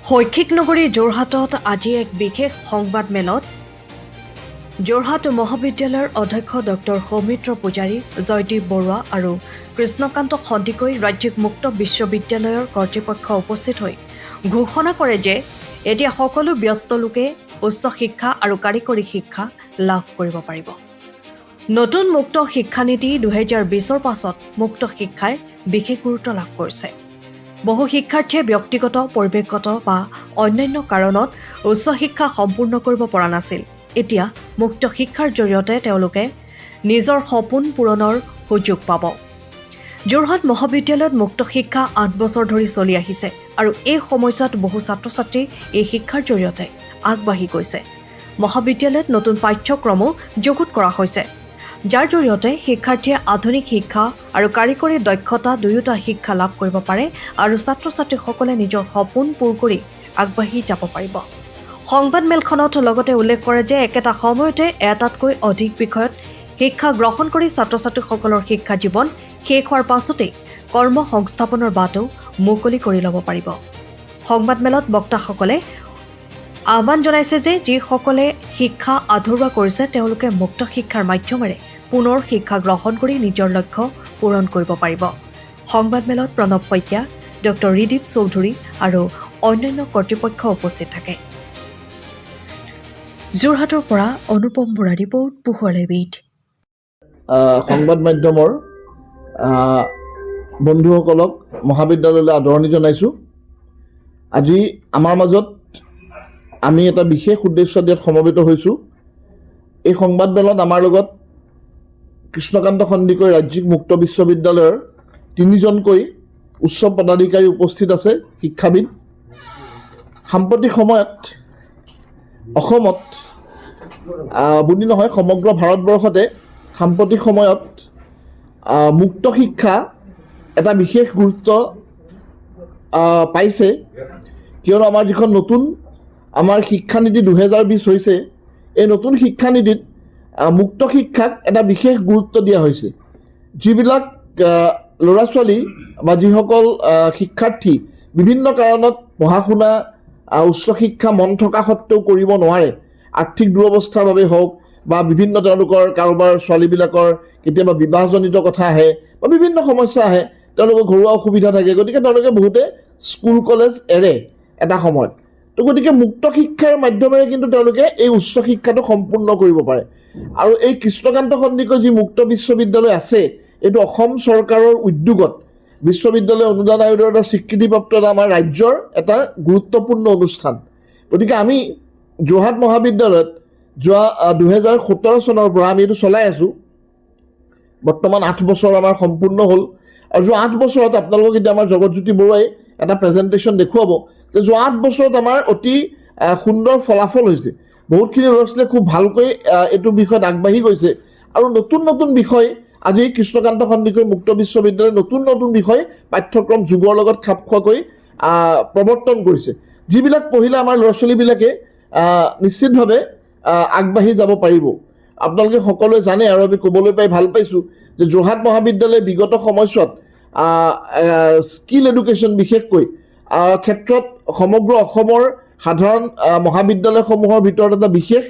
শৈক্ষিক নগৰী যোৰহাটত আজি এক বিশেষ সংবাদমেলত যোৰহাট মহাবিদ্যালয়ৰ অধ্যক্ষ ডক্টৰ সৌমিত্ৰ পূজাৰী, জয়দীপ বৰুৱা আৰু কৃষ্ণকান্ত সন্দিকৈ ৰাজ্যিক মুক্ত বিশ্ববিদ্যালয়ৰ কৰ্তৃপক্ষ উপস্থিত হৈ ঘোষণা কৰে যে এতিয়া সকলো ব্যস্ত লোকে উচ্চ শিক্ষা আৰু কাৰিকৰী শিক্ষা লাভ কৰিব পাৰিব। নতুন মুক্ত শিক্ষানীতি 2020ৰ পাছত মুক্ত শিক্ষাই বিশেষ গুৰুত্ব লাভ কৰিছে। বহু শিক্ষাৰ্থীয়ে ব্যক্তিগত, পৰিৱেশগত বা অন্যান্য কাৰণত উচ্চ শিক্ষা সম্পূৰ্ণ কৰিব পৰা নাছিল। এতিয়া মুক্ত শিক্ষাৰ জৰিয়তে তেওঁলোকে নিজৰ সপোন পূৰণৰ সুযোগ পাব। যোৰহাট মহাবিদ্যালয়ত মুক্ত শিক্ষা 8 বছৰ ধৰি চলি আহিছে আৰু এই সময়ছোৱাত বহু ছাত্ৰ-ছাত্ৰী এই শিক্ষাৰ জৰিয়তে আগবাঢ়ি গৈছে। মহাবিদ্যালয়ত নতুন পাঠ্যক্ৰমো যুগুত কৰা হৈছে, যাৰ জৰিয়তে শিক্ষাৰ্থীয়ে আধুনিক শিক্ষা আৰু কাৰিকৰী দক্ষতা দুয়োটা শিক্ষা লাভ কৰিব পাৰে আৰু ছাত্ৰ-ছাত্ৰীসকলে নিজৰ সপোন পূৰ কৰি আগবাঢ়ি যাব পাৰিব। সংবাদমেলখনত লগতে উল্লেখ কৰে যে একেটা সময়তে এটাতকৈ অধিক বিষয়ত শিক্ষা গ্ৰহণ কৰি ছাত্ৰ-ছাত্ৰীসকলৰ শিক্ষা জীৱন শেষ হোৱাৰ পাছতেই কৰ্ম সংস্থাপনৰ বাটো মুকলি কৰি ল'ব পাৰিব। সংবাদমেলত বক্তাসকলে আহ্বান জনাইছে যে যিসকলে শিক্ষা আধৰুৱা কৰিছে তেওঁলোকে মুক্ত শিক্ষাৰ মাধ্যমেৰে পুনৰ শিক্ষা গ্ৰহণ কৰি নিজৰ লক্ষ্য পূৰণ কৰিব পাৰিব। সংবাদমেলত প্ৰণৱ শইকীয়া, ডক্টৰ ৰিদীপ চৌধুৰী আৰু অন্যান্য কৰ্তৃপক্ষ উপস্থিত থাকে। যোৰহাটৰ পৰা অনুপম বৰা ৰিপৰ্ট, পোহৰ বিট। সংবাদ মাধ্যমৰ বন্ধুসকলক মহাবিদ্যালয়লৈ আদৰণি জনাইছোঁ। আজি আমাৰ মাজত আমি এটা বিশেষ উদ্দেশ্যত ইয়াত সমবেত হৈছোঁ। এই সংবাদমেলত আমাৰ লগত কৃষ্ণকান্ত সন্দিকৈ ৰাজ্যিক মুক্ত বিশ্ববিদ্যালয়ৰ 3জনকৈ উচ্চ পদাধিকাৰী উপস্থিত আছে, শিক্ষাবিদ। সাম্প্ৰতিক সময়ত অসমত বুলি নহয়, সমগ্ৰ ভাৰতবৰ্ষতে সাম্প্ৰতিক সময়ত মুক্ত শিক্ষা এটা বিশেষ গুৰুত্ব পাইছে, কিয়নো আমাৰ যিখন নতুন আমাৰ শিক্ষানীতি 2020 হৈছে, এই নতুন শিক্ষানীতিত মুক্ত শিক্ষাক এটা বিশেষ গুৰুত্ব দিয়া হৈছে। যিবিলাক ল'ৰা ছোৱালী বা যিসকল শিক্ষাৰ্থী বিভিন্ন কাৰণত পঢ়া শুনা উচ্চ শিক্ষা মন থকা সত্ত্বেও কৰিব নোৱাৰে, আৰ্থিক দুৰৱস্থাৰ বাবে হওক বা বিভিন্ন তেওঁলোকৰ কাৰোবাৰ ছোৱালীবিলাকৰ কেতিয়াবা বিবাহজনিত কথা আহে বা বিভিন্ন সমস্যা আহে, তেওঁলোকৰ ঘৰুৱা অসুবিধা থাকে, গতিকে তেওঁলোকে বহুতে স্কুল কলেজ এৰে এটা সময়ত। তো গতিকে মুক্ত শিক্ষাৰ মাধ্যমেৰে কিন্তু তেওঁলোকে এই উচ্চ শিক্ষাটো সম্পূৰ্ণ কৰিব পাৰে। আৰু এই কৃষ্ণকান্ত সন্দিকৈ যি মুক্ত বিশ্ববিদ্যালয় আছে, এইটো অসম চৰকাৰৰ উদ্যোগত বিশ্ববিদ্যালয় অনুদান আয়োগৰ এটা স্বীকৃতিপ্ৰাপ্ত আমাৰ ৰাজ্যৰ এটা গুৰুত্বপূৰ্ণ অনুষ্ঠান। গতিকে আমি যোৰহাট মহাবিদ্যালয়ত যোৱা 2017 চনৰ পৰা আমি এইটো চলাই আছোঁ। বৰ্তমান 8 বছৰ আমাৰ সম্পূৰ্ণ হ'ল। আৰু যোৱা 8 বছৰত আপোনালোকক এতিয়া আমাৰ জগতজ্যোতি বৰুৱাই এটা প্ৰেজেণ্টেশ্যন দেখুৱাব যে যোৱা 8 বছৰত আমাৰ অতি সুন্দৰ ফলাফল হৈছে। বহুতখিনি ল'ৰা ছোৱালীয়ে খুব ভালকৈ এইটো বিষয়ত আগবাঢ়ি গৈছে আৰু নতুন নতুন বিষয় আজি কৃষ্ণকান্ত সন্দিকৈ মুক্ত বিশ্ববিদ্যালয়ে নতুন নতুন বিষয় পাঠ্যক্ৰম যুগৰ লগত খাপ খোৱাকৈ প্ৰৱৰ্তন কৰিছে, যিবিলাক পঢ়িলে আমাৰ ল'ৰা ছোৱালীবিলাকে নিশ্চিতভাৱে আগবাঢ়ি যাব পাৰিব। আপোনালোকে সকলোৱে জানে আৰু আমি ক'বলৈ পাই ভাল পাইছোঁ যে যোৰহাট মহাবিদ্যালয়ে বিগত সময়ছোৱাত স্কিল এডুকেশ্যন বিশেষকৈ ক্ষেত্ৰত সমগ্ৰ অসমৰ সাধাৰণ মহাবিদ্যালয়সমূহৰ ভিতৰত এটা বিশেষ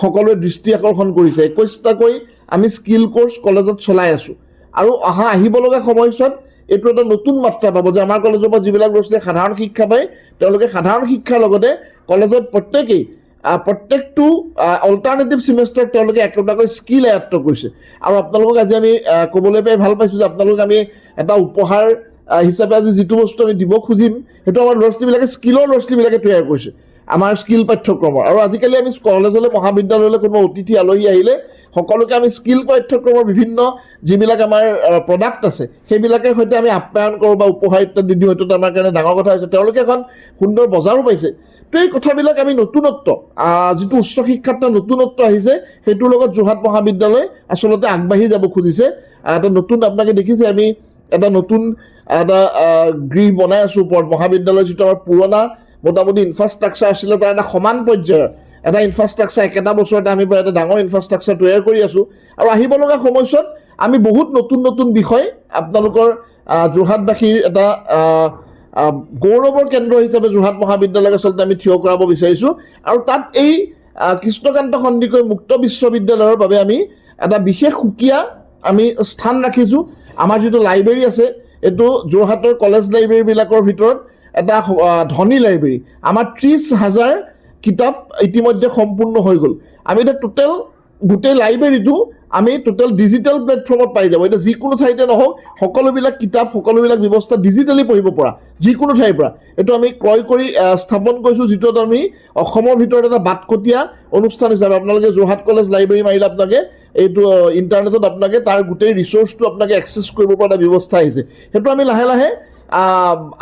সকলোৱে দৃষ্টি আকৰ্ষণ কৰিছে। 21টাকৈ আমি স্কিল কোৰ্চ কলেজত চলাই আছোঁ আৰু আহিব লগা সময়ছোৱাত এইটো এটা নতুন মাত্ৰা পাব যে আমাৰ কলেজৰ পৰা যিবিলাক ল'ৰা ছোৱালীয়ে সাধাৰণ শিক্ষা পায়, তেওঁলোকে সাধাৰণ শিক্ষাৰ লগতে কলেজত প্ৰত্যেকটো অল্টাৰনেটিভ ছিমেষ্টাৰত তেওঁলোকে একোটাকৈ স্কিল আয়ত্ব কৰিছে। আৰু আপোনালোকক আজি আমি ক'বলৈ পাই ভাল পাইছোঁ যে আপোনালোক আমি এটা উপহাৰ হিচাপে আজি যিটো বস্তু আমি দিব খুজিম, সেইটো আমাৰ ল'ৰা ছোৱালীবিলাকে স্কিলৰ ল'ৰা ছোৱালীবিলাকে তৈয়াৰ কৰিছে, আমাৰ স্কিল পাঠ্যক্ৰমৰ। আৰু আজিকালি আমি কলেজলৈ মহাবিদ্যালয়লৈ কোনোবা অতিথি আলহী আহিলে সকলোকে আমি স্কিল পাঠ্যক্ৰমৰ বিভিন্ন যিবিলাক আমাৰ প্ৰডাক্ট আছে সেইবিলাকৰ সৈতে আমি আপ্যায়ন কৰোঁ বা উপহাৰ ইত্যাদি দিওঁ। সেইটো আমাৰ কাৰণে ডাঙৰ কথা হৈছে। তেওঁলোকে এখন সুন্দৰ বজাৰো পাইছে। তো এই কথাবিলাক আমি নতুনত্ব, যিটো উচ্চ শিক্ষাত নতুনত্ব আহিছে, সেইটোৰ লগত যোৰহাট মহাবিদ্যালয় আচলতে আগবাঢ়ি যাব খুজিছে। এটা নতুন আপোনালোকে দেখিছে আমি এটা নতুন এটা গৃহ বনাই আছোঁ ওপৰত। মহাবিদ্যালয়ৰ যিটো আমাৰ পুৰণা মোটামুটি ইনফ্ৰাষ্ট্ৰাকচাৰ আছিলে তাৰ এটা সমান পৰ্যায়ৰ এটা ইনফ্ৰাষ্ট্ৰাকচাৰ একেটা বছৰতে আমি এটা ডাঙৰ ইনফ্ৰাষ্ট্ৰাকচাৰ তৈয়াৰ কৰি আছোঁ। আৰু আহিব লগা সময়ছোৱাত আমি বহুত নতুন নতুন বিষয় আপোনালোকৰ যোৰহাটবাসীৰ এটা গৌৰৱৰ কেন্দ্ৰ হিচাপে যোৰহাট মহাবিদ্যালয়ক আচলতে আমি থিয় কৰাব বিচাৰিছোঁ আৰু তাত এই কৃষ্ণকান্ত সন্দিকৈ মুক্ত বিশ্ববিদ্যালয়ৰ বাবে আমি এটা বিশেষ সুকীয়া আমি স্থান ৰাখিছোঁ। আমাৰ যিটো লাইব্ৰেৰী আছে এইটো যোৰহাটৰ কলেজ লাইব্ৰেৰীবিলাকৰ ভিতৰত এটা ধনী লাইব্ৰেৰী। আমাৰ 30,000 কিতাপ ইতিমধ্যে সম্পূৰ্ণ হৈ গ'ল। আমি এতিয়া টোটেল গোটেই লাইব্ৰেৰীটো আমি টোটেল ডিজিটেল প্লেটফৰ্মত পাই যাব। এতিয়া যিকোনো ঠাইতে নহওক সকলোবিলাক কিতাপ সকলোবিলাক ব্যৱস্থা ডিজিটেলি পঢ়িব পৰা যিকোনো ঠাইৰ পৰা এইটো আমি ক্ৰয় কৰি স্থাপন কৰিছোঁ, যিটোত আমি অসমৰ ভিতৰত এটা বাটকটীয়া অনুষ্ঠান হিচাপে আপোনালোকে যোৰহাট কলেজ লাইব্ৰেৰী মাৰিলে আপোনালোকে এইটো ইণ্টাৰনেটত আপোনালোকে তাৰ গোটেই ৰিচোৰ্চটো আপোনালোকে এক্সেছ কৰিব পৰা এটা ব্যৱস্থা আহিছে। সেইটো আমি লাহে লাহে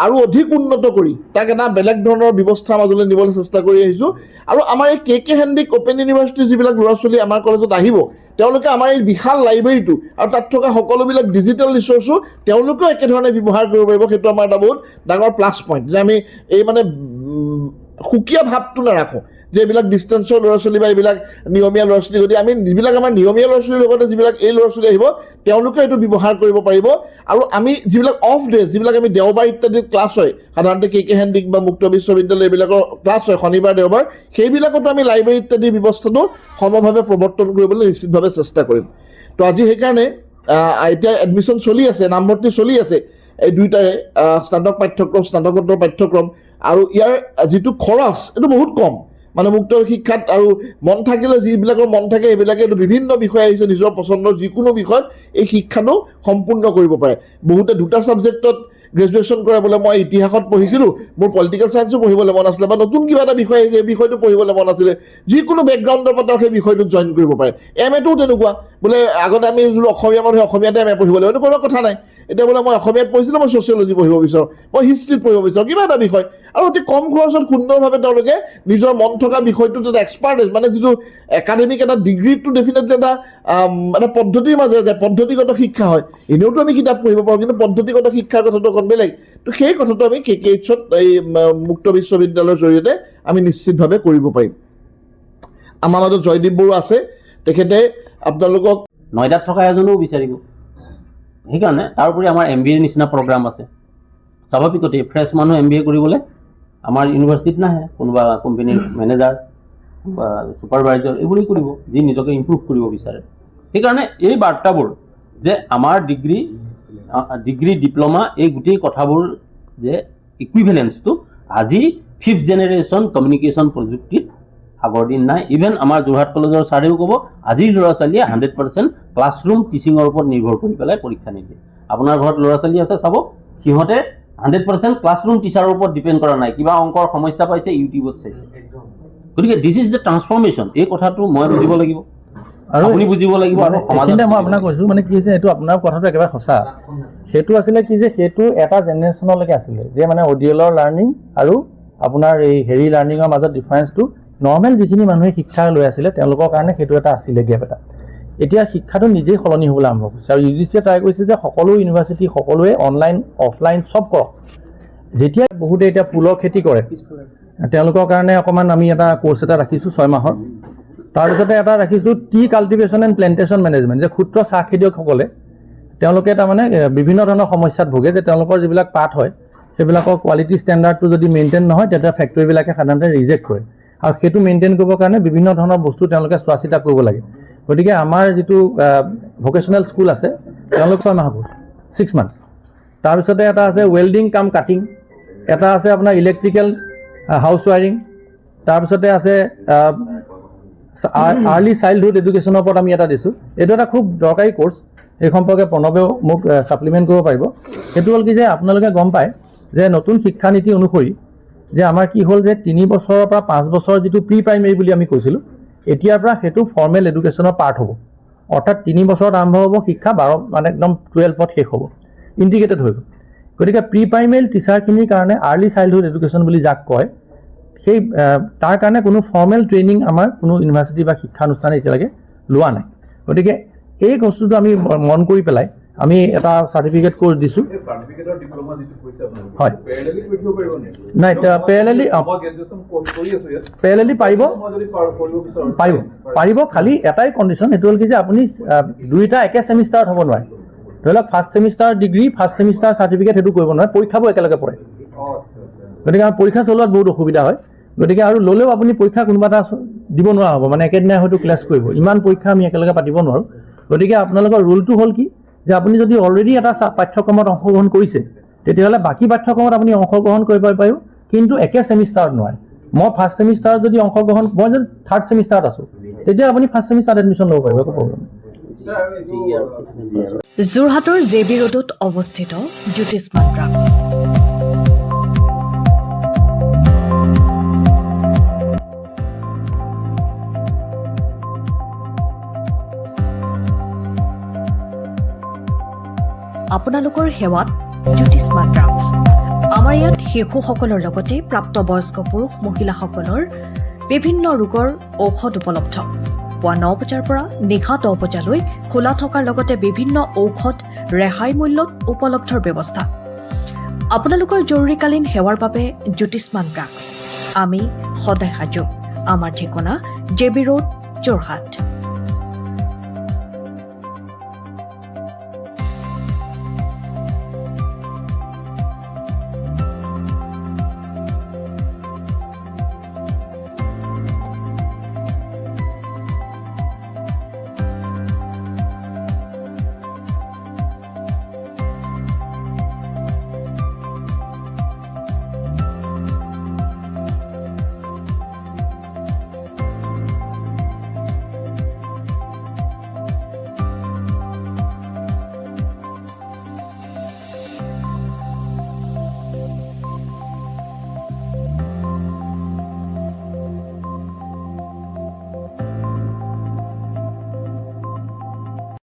আৰু অধিক উন্নত কৰি তাক এটা বেলেগ ধৰণৰ ব্যৱস্থাৰ মাজলৈ নিবলৈ চেষ্টা কৰি আহিছোঁ। আৰু আমাৰ এই কে হেনৰিক অ'পেন ইউনিভাৰ্চিটিৰ যিবিলাক ল'ৰা ছোৱালী আমাৰ কলেজত আহিব তেওঁলোকে আমাৰ এই বিশাল লাইব্ৰেৰীটো আৰু তাত থকা সকলোবিলাক ডিজিটেল ৰিচোৰ্চো তেওঁলোকেও একেধৰণে ব্যৱহাৰ কৰিব পাৰিব। সেইটো আমাৰ এটা বহুত ডাঙৰ প্লাছ পইণ্ট যে আমি এই মানে সুকীয়া ভাৱটো নাৰাখোঁ যে এইবিলাক ডিষ্টেঞ্চৰ ল'ৰা ছোৱালী বা এইবিলাক নিয়মীয়া ল'ৰা ছোৱালী, যদি আমি যিবিলাক আমাৰ নিয়মীয়া ল'ৰা ছোৱালীৰ লগতে যিবিলাক এই ল'ৰা ছোৱালী আহিব তেওঁলোকে এইটো ব্যৱহাৰ কৰিব পাৰিব। আৰু আমি যিবিলাক অফ ডেজ, যিবিলাক আমি দেওবাৰ ইত্যাদিত ক্লাছ হয় সাধাৰণতে কে হেনৰিক বা মুক্ত বিশ্ববিদ্যালয় এইবিলাকৰ ক্লাছ হয় শনিবাৰ দেওবাৰ, সেইবিলাকতো আমি লাইব্ৰেৰী ইত্যাদিৰ ব্যৱস্থাটো সমভাৱে প্ৰৱৰ্তন কৰিবলৈ নিশ্চিতভাৱে চেষ্টা কৰিম। তো আজি সেইকাৰণে এতিয়া এডমিশ্যন চলি আছে, নামভৰ্তি চলি আছে এই দুইটাৰে স্নাতক পাঠ্যক্ৰম স্নাতকোত্তৰ পাঠ্যক্ৰম। আৰু ইয়াৰ যিটো খৰচ এইটো বহুত কম, মানে মুক্ত শিক্ষাত আৰু মন থাকিলে যিবিলাকৰ মন থাকে সেইবিলাকে বিভিন্ন বিষয় আহিছে, নিজৰ পচন্দৰ যিকোনো বিষয়ত এই শিক্ষাটো সম্পূৰ্ণ কৰিব পাৰে। বহুতে দুটা ছাবজেক্টত গ্ৰেজুৱেশ্যন কৰে, বোলে মই ইতিহাসত পঢ়িছিলোঁ মোৰ পলিটিকেল ছায়েন্সো পঢ়িবলৈ মন আছিলে বা নতুন কিবা এটা বিষয় আহিছে সেই বিষয়টো পঢ়িবলৈ মন আছিলে, যিকোনো বেকগ্ৰাউণ্ডৰ পৰা সেই বিষয়টোত জইন কৰিব পাৰে। MA-টোও তেনেকুৱা, বোলে আগতে আমি যিটো অসমীয়া মানুহে অসমীয়াতে MA পঢ়িব লাগিব, এইটো কোনো কথা নাই। এতিয়া বোলে মই অসমীয়াত পঢ়িছিলোঁ, মই ছ'চিয়লজি পঢ়িব বিচাৰোঁ, মই হিষ্ট্ৰীত পঢ়িব বিচাৰোঁ, কিবা এটা বিষয়, আৰু অতি কম খৰচত সুন্দৰভাৱে তেওঁলোকে নিজৰ মন থকা বিষয়টোত এটা এক্সপাৰ্টেজ, মানে যিটো একাডেমিক এটা ডিগ্ৰীটো ডেফিনেটলি এটা পদ্ধতিৰ মাজেৰে যায়, পদ্ধতিগত শিক্ষা হয়। এনেওতো আমি কিতাপ পঢ়িব পাৰোঁ, কিন্তু পদ্ধতিগত শিক্ষাৰ কথাটো অকণ বেলেগ। তো সেই কথাটো আমি KKHত এই মুক্ত বিশ্ববিদ্যালয়ৰ জৰিয়তে আমি নিশ্চিতভাৱে কৰিব পাৰিম। আমাৰ মাজত জয়দীপ বড়ো আছে, তেখেতে আপোনালোকক নয়দাত থকা এজনো বিচাৰিব। সেইকাৰণে তাৰোপৰি আমাৰ MBA নিচিনা প্ৰগ্ৰাম আছে। স্বাভাৱিকতে ফ্ৰেছ মানুহ MBA কৰিবলৈ আমাৰ ইউনিভাৰ্চিটিত নাহে, কোনোবা কোম্পানীৰ মেনেজাৰ বা ছুপাৰভাইজাৰ এইবোৰেই কৰিব, যি নিজকে ইম্প্ৰুভ কৰিব বিচাৰে। সেইকাৰণে এই বাৰ্তাবোৰ যে আমাৰ ডিগ্ৰী ডিপ্ল'মা এই গোটেই কথাবোৰ যে ইকুইভেলেঞ্চটো আজি 5th জেনেৰেশ্যন কমিউনিকেশ্যন প্ৰযুক্তিত আগৰ দিন নাই। ইভেন আমাৰ যোৰহাট কলেজৰ ছাৰেও ক'ব আজিৰ ল'ৰা ছোৱালীয়ে 100% ক্লাছৰুম টিচিঙৰ ওপৰত নিৰ্ভৰ কৰি পেলাই পৰীক্ষা নিদিয়ে। আপোনাৰ ঘৰত ল'ৰা ছোৱালী আছে চাব, সিহঁতে 100% ক্লাছৰুম টিচাৰৰ ওপৰত ডিপেণ্ড কৰা নাই, কিবা অংকৰ সমস্যা পাইছে ইউটিউবত চাইছে। গতিকে দিছ ইজ দ্য ট্ৰান্সফৰ্মেশ্যন। এই কথাটো মই বুজিব লাগিব আৰু আপুনি বুজিব লাগিব। আৰু সমাজতে মই আপোনাক কৈছোঁ মানে কি হৈছে, এইটো আপোনাৰ কথাটো একেবাৰে সঁচা। সেইটো আছিলে কি যে সেইটো এটা জেনেৰেশ্যনলৈকে আছিলে যে মানে অডিঅ'লৰ লাৰ্ণিং আৰু আপোনাৰ এই লাৰ্ণিঙৰ মাজত ডিফাৰেঞ্চটো নৰ্মেল যিখিনি মানুহে শিক্ষা লৈ আছিলে তেওঁলোকৰ কাৰণে সেইটো এটা আছিলে গেপ এটা। এতিয়া শিক্ষাটো নিজেই সলনি হ'বলৈ আৰম্ভ কৰিছে আৰু UGCয়ে ট্ৰাই কৰিছে যে সকলো ইউনিভাৰ্চিটি সকলোৱে অনলাইন অফলাইন চব কৰক। যেতিয়া বহুতে এতিয়া ফুলৰ খেতি কৰে তেওঁলোকৰ কাৰণে অকণমান আমি এটা কোৰ্চ এটা ৰাখিছোঁ 6 মাহৰ। তাৰপিছতে এটা ৰাখিছোঁ T cultivation and plantation management, যে ক্ষুদ্ৰ চাহ খেতিয়কসকলে তেওঁলোকে তাৰমানে বিভিন্ন ধৰণৰ সমস্যাত ভোগে, যে তেওঁলোকৰ যিবিলাক পাত হয় সেইবিলাকৰ কোৱালিটি ষ্টেণ্ডাৰ্ডটো যদি মেইনটেইন নহয় তেতিয়া ফেক্টৰীবিলাকে সাধাৰণতে ৰিজেক্ট কৰে, আৰু সেইটো মেইনটেইন কৰিবৰ কাৰণে বিভিন্ন ধৰণৰ বস্তু তেওঁলোকে চোৱা চিতা কৰিব লাগে। গতিকে আমাৰ যিটো ভকেশ্যনেল স্কুল আছে তেওঁলোক 6 মাহৰ কোৰ্চ 6 মান্থছ। তাৰপিছতে এটা আছে ৱেল্ডিং কাম কাটিং, এটা আছে আপোনাৰ ইলেক্ট্ৰিকেল হাউচ ৱায়াৰিং, তাৰপিছতে আছে আৰ্লি চাইল্ডহুড এডুকেশ্যনৰ ওপৰত আমি এটা দিছোঁ। এইটো এটা খুব দৰকাৰী কোৰ্চ, এই সম্পৰ্কে প্ৰণৱেও মোক ছাপ্লিমেণ্ট কৰিব পাৰিব। সেইটো হ'ল কি যে আপোনালোকে গম পায় যে নতুন শিক্ষানীতি অনুসৰি যে আমাৰ কি হ'ল যে 3 বছৰৰ পৰা 5 বছৰ যিটো প্ৰি প্ৰাইমেৰী বুলি আমি কৈছিলোঁ, এতিয়াৰ পৰা সেইটো ফৰ্মেল এডুকেশ্যনৰ পাৰ্ট হ'ব। অৰ্থাৎ 3 বছৰত আৰম্ভ হ'ব শিক্ষা, 12 মানে একদম 12ত শেষ হ'ব, ইণ্টিগ্ৰেটেড হৈ গ'ল। গতিকে প্ৰি প্ৰাইমেৰী টিচাৰখিনিৰ কাৰণে আৰ্লি চাইল্ডহুড এডুকেশ্যন বুলি যাক কয়, সেই তাৰ কাৰণে কোনো ফৰ্মেল ট্ৰেইনিং আমাৰ কোনো ইউনিভাৰ্চিটি বা শিক্ষানুষ্ঠানে এতিয়ালৈকে লোৱা নাই। গতিকে এই বস্তুটো আমি মন কৰি পেলাই আমি এটা চাৰ্টিফিকেট কোৰ্চ দিছোঁ। হয়, নাই পেৰেলেলি পাৰিব খালি এটাই কণ্ডিশ্যন, সেইটো হ'ল কি যে আপুনি দুইটা একে ছেমিষ্টাৰত হ'ব নোৱাৰে। ধৰি লওক first semester degree, first semester certificate সেইটো কৰিব নোৱাৰে, পৰীক্ষাবোৰ একেলগে পৰে। গতিকে আমাৰ পৰীক্ষা চলোৱাত বহুত অসুবিধা হয়। গতিকে আৰু ল'লেও আপুনি পৰীক্ষা কোনোবা এটা দিব নোৱাৰা হ'ব, মানে একেদিনাই হয়তো ক্লাছ কৰিব, ইমান পৰীক্ষা আমি একেলগে পাতিব নোৱাৰোঁ। গতিকে আপোনালোকৰ ৰুলটো হ'ল কি যে আপুনি যদি অলৰেডি এটা পাঠ্যক্ৰমত অংশগ্ৰহণ কৰিছে তেতিয়াহ'লে বাকী পাঠ্যক্ৰমত আপুনি অংশগ্ৰহণ কৰিব পাৰিব, কিন্তু একে ছেমিষ্টাৰত নোৱাৰে। মই ফাৰ্ষ্ট ছেমিষ্টাৰত যদি মই যদি থাৰ্ড ছেমিষ্টাৰত আছোঁ তেতিয়া আপুনি ফাৰ্ষ্ট ছেমিষ্টাৰত এডমিশ্যন ল'ব পাৰিব, একো প্ৰব্লেম নাই। যোৰহাটৰ JB ৰোডত অৱস্থিত জ্যোতিষ্মান ড্ৰাগছ। আপোনালোকৰ সেৱাত জ্যোতিষ্মান ড্ৰাগছ। আমাৰ ইয়াত শিশুসকলৰ লগতে প্ৰাপ্তবয়স্ক পুৰুষ মহিলাসকলৰ বিভিন্ন ৰোগৰ ঔষধ উপলব্ধ। পুৱা 9 বজাৰ পৰা নিশা 10 বজালৈ খোলা থকাৰ লগতে বিভিন্ন ঔষধ ৰেহাই মূল্যত উপলব্ধৰ ব্যৱস্থা। আপোনালোকৰ জৰুৰীকালীন সেৱাৰ বাবে জ্যোতিষ্মান ড্ৰাগছ। আমি সদায় সাজু। আমাৰ ঠিকনা JB ৰোড, যোৰহাট।